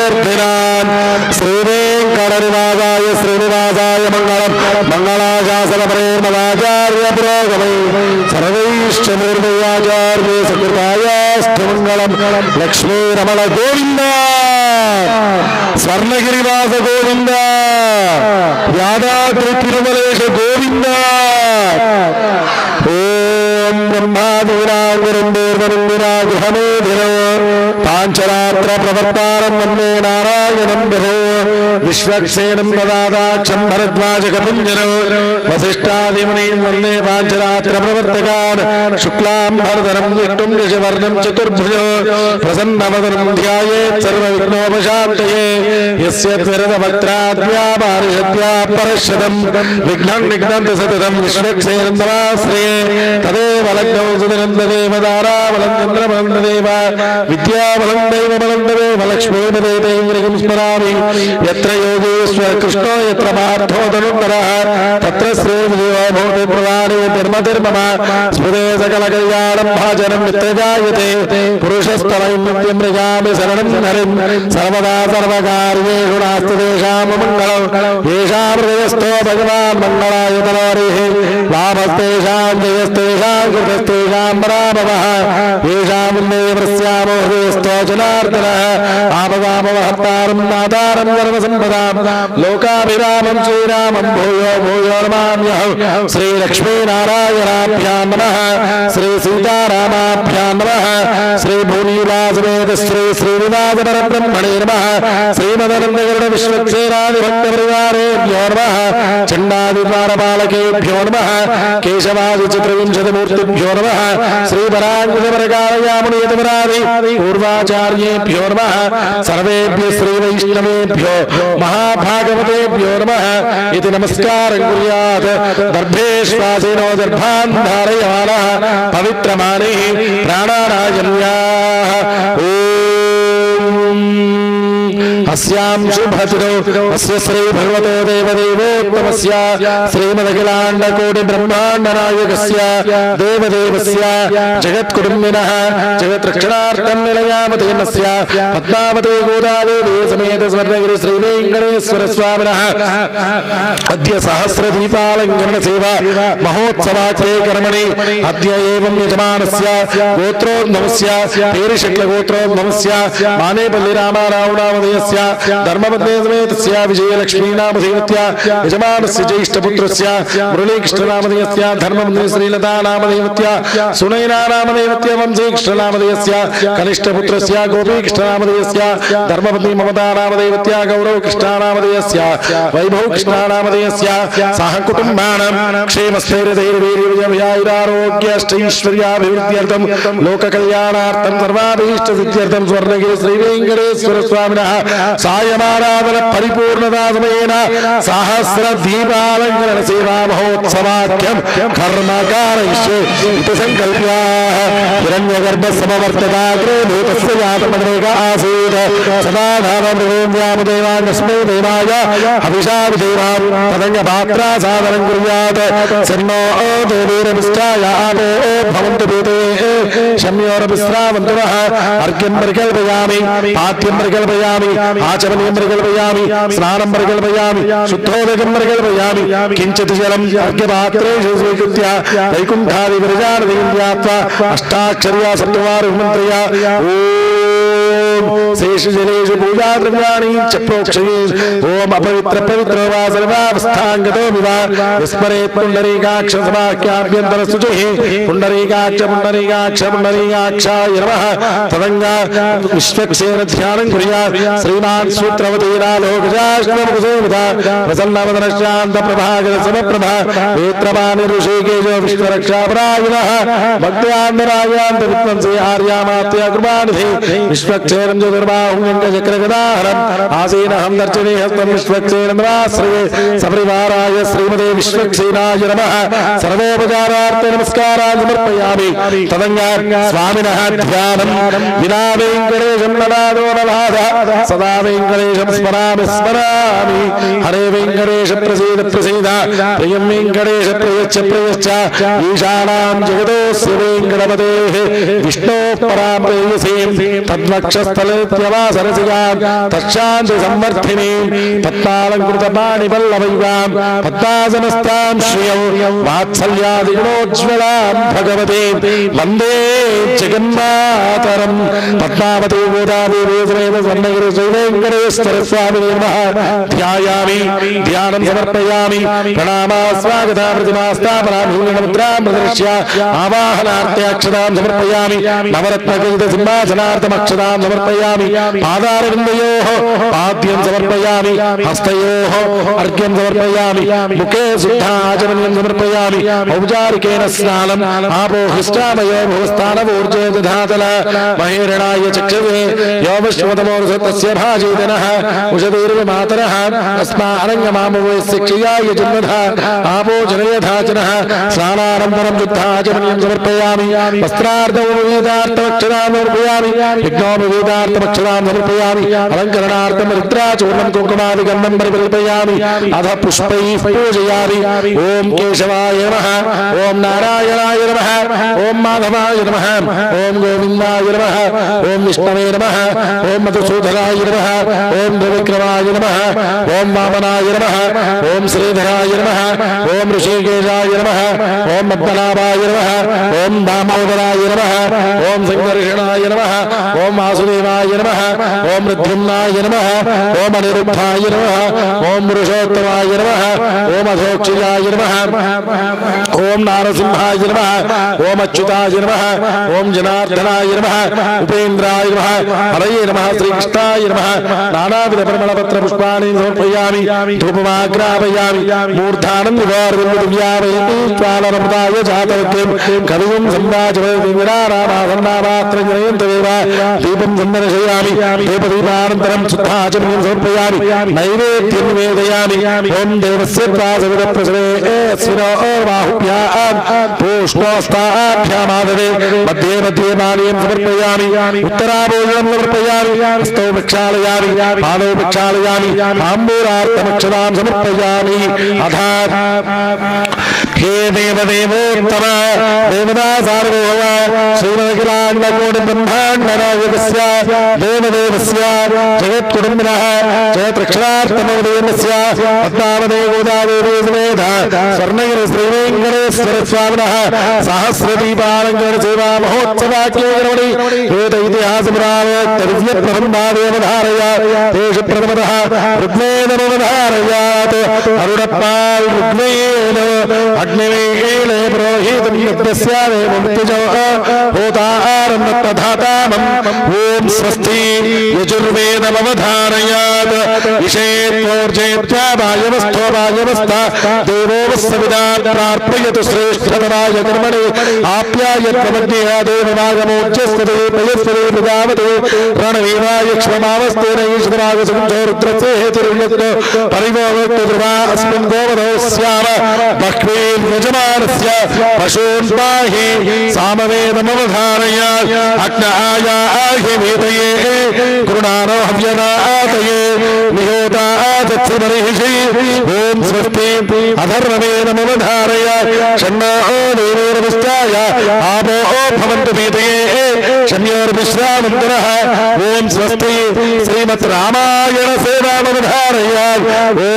कीर्तिनान् श्रीवेङ्कटनिवासाय श्रीनिवासाय मङ्गलम् मङ्गलाशासनप्रेमदाचार्य पुरोगमे सर्वैश्च निर्णयाचार्ये सकृतायास्तु मङ्गलम् लक्ष्मीरमण गोविन्द स्वर्णगिरिवास गोविन्द यादाद्रि तिरुमलेश गोविन्द ओम ब्रह्मादीनागुरुंदेर्वरुंदिरा गृहमेधिरो पांचरात्र प्रवर्तारं वन्दे नारायणं विभो विश्वक्सेनं ददादाक्षं भरद्वाजकपुञ्जरो वसिष्ठादिमुनीं वन्दे पांचरात्र प्रवर्तकान् शुक्लां भरधरं विष्णुं यशवर्णं चतुर्भुजो प्रसन्नवदनं ध्यायेत् सर्वविघ्नोपशान्तये यस्य त्वरितवक्त्राद्यापारिषद्या परश्यतं विघ्नं निघ्नन्ति सततं विश्वक्सेनं नमाश्रये तदेव लग्नौ सुदिनन्ददेव दाराबलं चन्द्रबलन्ददेव विद्याबलं दैवबलन्ददेव लक्ष्मीपदेवैर्गं स्मरामि यत्र योगेश्वर कृष्णो यत्र पार्थो धनुर्धरः तत्र श्रीविजयो भवति प्रदाने धर्मधर्मः स्मृते सकलकल्याणं भाजनं नित्यजायते पुरुषस्तवं नित्यं मृगामि शरणं हरिं सर्वदा सर्वकार्येषु नास्ति तेषां मङ्गलं येषां हृदयस्थो भगवान् मङ्गलायतनोरिः लाभस्तेषां जयस्तेषां कृतस्तेषां पराभवः येषां देवस्यामो हृदयस्थो जनार्दनः आपदामवहर्तारं नादारं सर्वसम्पदां लोकाभिरामं श्रीरामं भूयो भूयो नमाम्यहं श्रीलक्ष्मीनारायणाभ्यां नमः श्रीसीतारामाभ्यां नमः श्रीभूनिवासमेत श्रीनिवासपरब्रह्मणे नमः श्रीमदनन्दगरुडविश्वक्षेरादिभक्तपरिवारेभ्यो नमः चण्डादिद्वारपालकेभ्यो नमः केशवादिचित्रविंशतिमूर्तिभ्यो नमः श्रीपराङ्कुशपरकालयामुनियतिपरादि पूर्वाचार्येभ्यो नमः सर्वेभ्यः श्रीवैष्णवेभ्यो महाभागवतेभ्यो नमः इति नमस्कारं कुर्यात् दर्भेश्वासिनो दर्भान् धारयमानः पवित्रमानिः प्राणानायन्याः अस्यां शुभतिरो अस्य श्री भगवतो देवदेवोत्तमस्य श्रीमदखिलाण्डकोटि ब्रह्माण्डनायकस्य देवदेवस्य जगत्कुटुम्बिनः जगत्रक्षणार्थं निलयामतेनस्य पद्मावती गोदादेवी समेत स्वर्णगिरि श्रीवेङ्कटेश्वर स्वामिनः अद्य सहस्रदीपालङ्करण सेवा महोत्सवाख्ये कर्मणि अद्य एवं यजमानस्य गोत्रोद्भवस्य पेरिशक्लगोत्रोद्भवस्य मानेपल्ली रामारावणामधेयस्य धर्मपत्नी समेतस्य विजयलक्ष्मी नामधेयस्य यजमानस्य ज्येष्ठपुत्रस्य मुरलीकृष्णनामधेयस्य धर्मपत्नी श्रीलता नामधेयस्य सुनयना नामधेयस्य वंशीकृष्णनामधेयस्य कनिष्ठपुत्रस्य गोपीकृष्णनामधेयस्य धर्मपत्नी ममता नामधेयस्य गौरवकृष्णनामधेयस्य वैभवकृष्णनामधेयस्य सह कुटुम्बानां क्षेमस्थैर्यधैर्यवीर्यव्यायुरारोग्यैश्वर्याभिवृद्ध्यर्थं लोककल्याणार्थं सर्वाभीष्टसिद्ध्यर्थं स्वर्णगिरि श्रीवेङ्कटेश्वर स्वामिनः सायमाराधन परिपूर्णता समेन सहस्रदीपालङ्करण सेवा महोत्सवाख्यं कर्म कारयिष्ये इति संकल्प्य हिरण्यगर्भसमवर्तताग्रे भूतस्य जातमनेका आसीत् सदा धाममृगेन्द्यामुदेवान्यस्मै देवाय हविषा विदेवां तदङ्गपात्रा सादरं कुर्यात् सन्नो देवीरभिष्टाय आपो भवन्तु भूते शम्योरभिस्रावन्तु नः अर्घ्यं परिकल्पयामि पाठ्यं परिकल्पयामि आचमनीयं परिकल्पयामि स्नानं परिकल्पयामि शुद्धोदकं परिकल्पयामि किञ्चित् जलम् अर्घ्यपात्रेषु स्वीकृत्य वैकुण्ठादिविरजानदीं ध्यात्वा अष्टाक्षर्या सप्तवारमन्त्रया शेषजलेषु पूजाद्रव्याणि च प्रोक्षयेत् ओम अपवित्र पवित्रो वा सर्वावस्थाङ्गतो विवा विस्मरेत् पुण्डरीकाक्ष समाख्याभ्यन्तरं शुचिः पुण्डरीकाक्ष पुण्डरीकाक्ष पुण्डरीकाक्षाय नमः तदङ्गा विश्वक्सेन ध्यानं कुर्यात् श्रीमान् सूत्रवतीरालोकजाष्टमकुसेविता प्रसन्नवदनश्चान्तप्रभागरसमप्रभा नेत्रपाणि ऋषिकेशो विश्वरक्षापरायणः भक्त्यान्तरायान्तविद्वंसे आर्यामात्या कृपानिधे विश्वक्षेनं चतुर्बाहुं आसीनहं दर्शने हस्तं विश्वक्सेन नमाश्रये सपरिवाराय श्रीमते विश्वक्सेनाय नमः सर्वोपचारार्थे नमस्कारान् समर्पयामि तदङ्गा स्वामिनः ध्यानं विना वेङ्कटेशं ननादो नभाध सदा वेङ्कटेशं स्मरामि स्मरामि हरे वेङ्कटेश प्रसीद प्रसीद प्रियं वेङ्कटेश प्रयच्छ प्रयच्छ ईशानां जगतोऽस्य वेङ्कटपतेः विष्णोः परां प्रेयसीं तद्वक्षस्थले पद्मस्तनित्यवासरसिगां तच्छान्ति संवर्धिनीं पद्मालङ्कृतपाणिपल्लवयुगां पद्मासनस्तां श्रियं वात्सल्यादिगुणोज्ज्वलां भगवतीं वन्दे जगन्मातरं पद्मावती गोदादेवी समेत स्वर्णगिरि श्रीवेङ्कटेश्वर स्वामिने नमः ध्यायामि ध्यानं समर्पयामि प्रणामा स्वागता प्रतिमास्थापना भूमिमुद्रां प्रदर्श्य आवाहनार्थ्यक्षतां समर्पयामि नवरत्नकृत सिंहासनार्थमक्षतां समर्पयामि पादारविन्दयोः पाद्यं समर्पयामि हस्तयोः अर्घ्यं समर्पयामि मुखे शुद्धाचमनीयं समर्पयामि औपचारिकेन स्नानम् आपो हृष्टामयो भुवस्थानवूर्जे दधातल महेरणाय चक्षुषे यो विश्वतमोर्धतस्य भाजीतनः उषदीर्घमातरः तस्मारङ्गमामवस्य क्षयाय जन्मधः आपो जनयधाचनः स्नानानन्तरं शुद्धाचमनीयं समर्पयामि वस्त्रार्थमक्षरां समर्पयामि यज्ञोपवेदार्थमक्षरां समर्पयामि अलङ्करणार्थं रुद्राचूर्णं कुङ्कुमादिगन्धं परिकल्पयामि अथ पुष्पैः पूजयामि ओम केशवाय नमः ओम नारायणाय नमः ओम माधवाय नमः ओम गोविन्दाय नमः ओम विष्णवे नमः ओम मधुसूदनाय नमः ओम त्रिविक्रमाय नमः ओम वामनाय नमः ओम श्रीधराय नमः ओम ऋषिकेशाय नमः ओम पद्मनाभाय नमः ओम दामोदराय नमः ओम संकर्षणाय नमः ओम वासुदेवाय नमः ओम ऋद्युम्नाय नमः ओम अनिरुद्धाय नमः ओम पुरुषोत्तमाय नमः ओम अधोक्षजाय नमः ओम नारसिंहाय नमः ओम अच्युताय नमः ओम जनार्दनाय नमः उपेन्द्राय नमः हरये नमः श्रीकृष्णाय नमः नानाविध परिमलपत्र पुष्पाणि समर्पयामि धूपमाग्रापयामि मूर्धानं निवारयन्ति ज्वालनमृताय जातवक्त्रं कविं सम्राजवैरारामासन्नामात्रञ्जनयन्तवेव दीपं सन्दर्शयामि दीपदीपानन्तरं शुद्धाचमनीयं समर्पयामि नैवेद्यं निवेदयामि ओम देवस्य त्वासविदप्रसवे स्विनो बाहुभ्यां पूष्णोस्ताभ्यामादवे मध्ये मध्ये माल्यं समर्पयामि उत्तराभूषणं समर्पयामि हस्तौ प्रक्षालयामि पादौ प्रक्षालयामि ताम्बूलार्थमक्षतां समर्पयामि अथा हे देवदेवोत्तम देवता सार्वभौम श्रीमदखिलाण्डकोटिब्रह्माण्डनायकस्य देवदेवस्य जगत्कुटुम्बिनः जगत्रक्षणार्थमोदयस्य पद्मावती गोदादेवी समेत स्वर्णगिरि श्रीवेङ्कटेश्वर स्वामिनः सहस्रदीपालङ्कार सेवा महोत्सवाख्येकरमणि वेद इतिहासपुराणोत्तरप्रबन्धादेवधारय देशप्रथमतः ऋग्वेदमवधारयात् अरुणप्पाल् ऋग्वेद अग्निवेले पुरोहितं यज्ञस्यादेवमुक्तिजो होतारं दत्तधातामम् ॐ स्वस्ति यजुर्वेदमवधारयात् इषेत्वोर्जेत्या वायवस्थो वायवस्था देवो सविदा प्रार्थयतु श्रेष्ठतराय कर्मणि आप्यायत्वमग्नेया देववागमोच्चस्तते पयस्वरे प्रजावते रणवीवाय क्ष्ममावस्तेन ईश्वरागसुञ्जो रुद्रस्य हेतुर्यत्नो परिवोक्तु ध्रुवा अस्मिन् गोवधो स्याम बह्वीर्यजमानस्य पशून् पाहि सामवेदमवधारय अग्नहायाहि वेदये गुरुणानो हव्यनातये निहोतादत्सुमरिषि ॐ स्वस्ति अधर्ववेदमवधारय षण्णो देवैर्विष्टाय आपो भवन्तु वेदये शम्योर्विश्रामन्तरः ॐ स्वस्ति श्रीमद्रामायण सेवामवधारय ॐ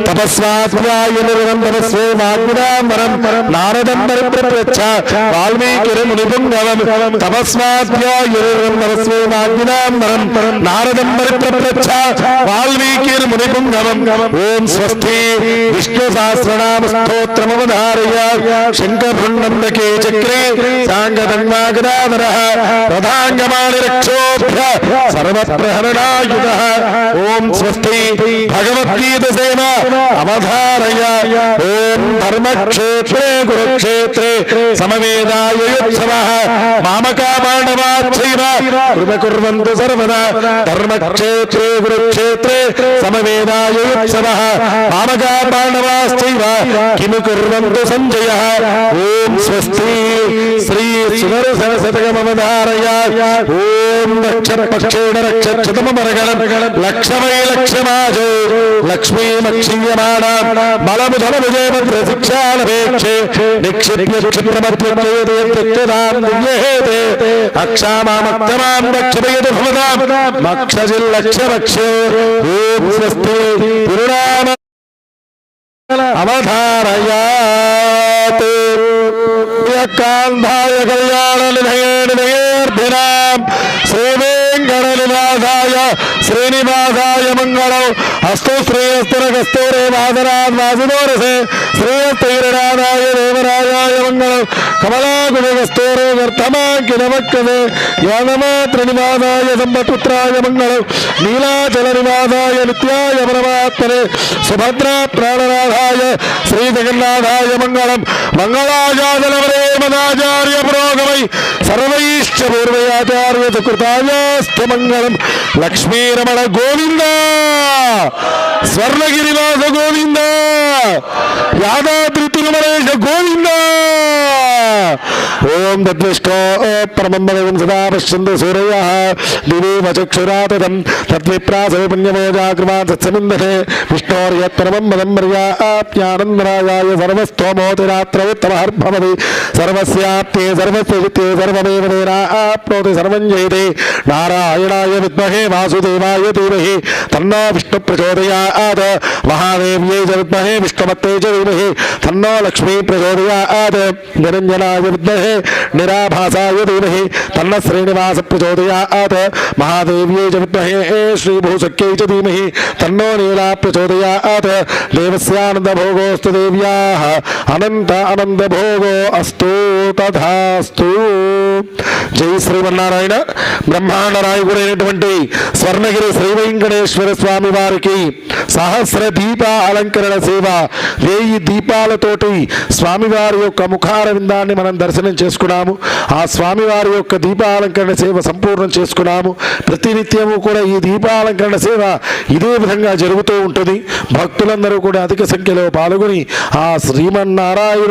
तपस्वाध्याय निर्वन्दनस्वे माग्निनामरं नारदं परिप्रच्छ वाल्मीकिर्मुनिपुङ्गवं तपस्वाध्याय निर्वन्दनस्वे माग्निनामरं नारदं परिप्रच्छ वाल्मीकिर्मुनिपुङ्गवं ॐ स्वस्ति विष्णुसहस्रनाम स्तोत्रमवधारय शङ्खभृण्डके चक्रे साङ्गतन्मागदाधरः प्रधाङ्गमालिरक्षोभ्य सर्वप्रहरणायुधः ॐ स्वस्ति भगवद्गीतसेवा अवधारय ॐ धर्मक्षेत्रे कुरुक्षेत्रे समवेदाय युत्सवः मामकामाण्डवाच्छैव कृपकुर्वन्तु सर्वदा धर्मक्षेत्रे कुरुक्षेत्रे समवेदाय युत्सवः मामकामाण्डवाश्चैव किमु कुर्वन्तु सञ्जयः ॐ स्वस्ति श्री सुदर्शनशतकमवधारय ॐ ఓం రక్షపక్షేణ రక్షతమరగణం లక్ష్మై లక్ష్యమాజో లక్ష్మీ మక్షీయమాణ బలము ధన విజయభద్ర శిక్షాలపేక్షే నిక్షిప్య క్షిప్రమర్ప్యదాం అక్షామామక్తమాం రక్షపయదు భవదాం మక్షజిల్లక్ష్యవక్షే ఓం స్వస్తి గురునామ అవధారయాత్ కాంధాయ కళ్యాణ నిధయేర్భిరాం శ్రీ వెంకటనివాసాయ శ్రీనివాసాయ మంగళం అస్తు శ్రేయస్తిరగస్తూరే వాసరాన్ వాసుదోరసే శ్రేయస్తైరనాథాయ దేవరాజాయ మంగళం కమలాకులగస్తూరే వర్ధమాంకినమక్కదే యానమాత్రనివాసాయ సంపత్పుత్రాయ మంగళం నీలాచల నివాసాయ నిత్యాయ పరమాత్మనే సుభద్రా ప్రాణనాథాయ శ్రీ జగన్నాథాయ మంగళం మంగళాచార్య పురోగమై సర్వైశ్చ పూర్వయాచార్య కృతాయాస్తు మంగళం లక్ష్మీరమణ గోవింద స్వర్ణగిరివాస గోవింద యాదాద్రి తిరుమలేశ గోవింద ఓం తద్విష్ణో పరమం సదా పశ్యంతు సూరయ దివేవ చక్షురాతతం తద్విప్రాసే పుణ్యమోజాగ్రవాన్ సత్సమిందతే విష్ణోర్యత్పరమం మదం మర్యాప్యానందరాయాయ సర్వస్థోమోతిరాత్రవిత్తమహర్భవతి సర్వస్యాప్తే సర్వస్యజిత్తే సర్వమేవ ఆప్నోతి సర్వం జయతే నారాయణాయ విద్మహే వాసుదేవాయ ధీమహి తన్నో విష్ణు ప్రచోదయాత్ మహాదేవ్యై చ విద్మహే విష్ణుమత్తే చ ధీమహి తన్నో లక్ష్మీ ప్రచోదయాత్ నిరంజనాయ విద్మహే నిరాభాసాయ ధీమహి తన్న శ్రీనివాస ప్రచోదయాత్ మహాదేవ్యై చ విద్మహే శ్రీభూసఖ్యై చ ధీమహి తన్నో నీలా ప్రచోదయాత్ దేవస్యానందభోగోస్తు దేవ్యాః అనంత ఆనందభోగో అస్తు తథాస్తు. జై శ్రీమన్నారాయణ. బ్రహ్మాండ నాయకుడైనటువంటి స్వర్ణగిరి శ్రీ వెంకటేశ్వర స్వామి వారికి సహస్ర దీప అలంకరణ సేవ 1000 దీపాలతోటి స్వామివారి యొక్క ముఖారవిందాన్ని మనం దర్శనం చేసుకున్నాము. ఆ స్వామివారి యొక్క దీపాలంకరణ సేవ సంపూర్ణం చేసుకున్నాము. ప్రతినిత్యము కూడా ఈ దీపాలంకరణ సేవ ఇదే విధంగా జరుగుతూ ఉంటుంది. భక్తులందరూ కూడా అధిక సంఖ్యలో పాల్గొని ఆ శ్రీమన్నారాయణ